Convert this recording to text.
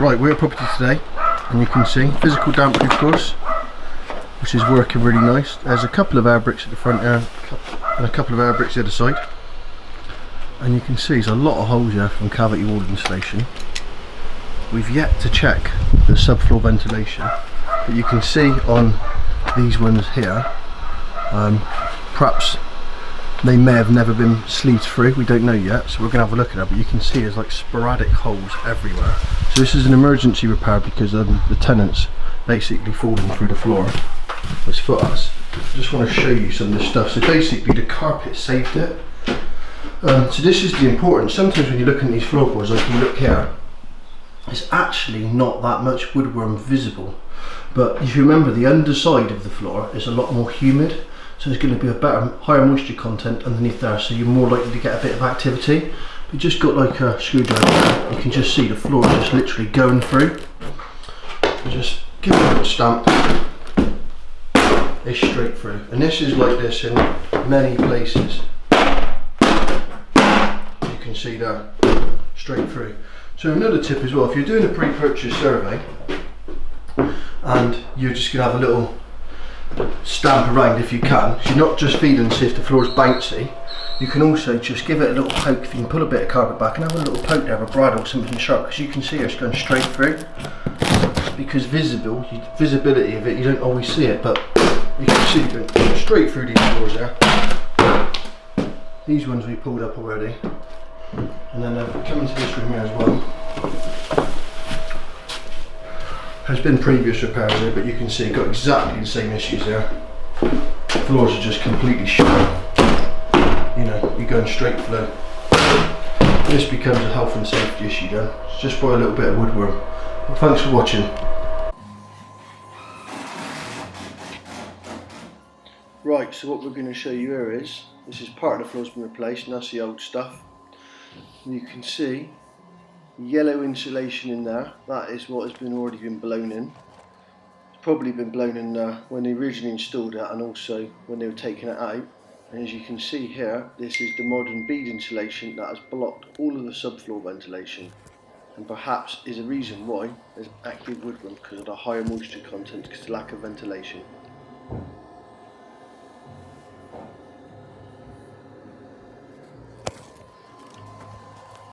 Right, we're at property today, and you can see physical damp proof course, which is working really nice. There's a couple of air bricks at the front here, and a couple of air bricks the other side. And you can see there's a lot of holes here from cavity wall insulation. We've yet to check the subfloor ventilation, but you can see on these ones here, perhaps they may have never been sleeved through, we don't know yet, so we're going to have a look at that. But you can see there's like sporadic holes everywhere. So this is an emergency repair because the tenants basically falling through the floor. It's for us. I just want to show you some of the stuff. So basically the carpet saved it. So this is the importance. Sometimes when you're looking at these floorboards, like you look here, it's actually not that much woodworm visible. But if you remember, the underside of the floor is a lot more humid. So there's going to be a higher moisture content underneath there, so you're more likely to get a bit of activity. We just got like a screwdriver there. You can just see the floor is just literally going through. So just give it a little stamp. It's straight through, and this is like this in many places. You can see that straight through. So another tip as well, if you're doing a pre-purchase survey and you're just going to have a little stamp around if you can, so you're not just feeling to see if the floor is bouncy, you can also just give it a little poke. If you can pull a bit of carpet back and have a little poke there with a brad or something sharp, because you can see it's going straight through. Because visibility of it, you don't always see it, but you can see it going straight through these floors there. These ones we pulled up already, and then coming to this room here as well. There's been previous repairs here, but you can see got exactly the same issues there. The floors are just completely shut. You know, you're going straight through. This becomes a health and safety issue then. It's just by a little bit of woodworm. Well, thanks for watching. Right, so what we're going to show you here is, this is part of the floor's been replaced, and that's the old stuff. And you can see yellow insulation in there. That is what has already been blown in. It's probably been blown in when they originally installed it, and also when they were taking it out. And as you can see here, this is the modern bead insulation that has blocked all of the subfloor ventilation, and perhaps is a reason why there's active woodworm, because of the higher moisture content, because of the lack of ventilation.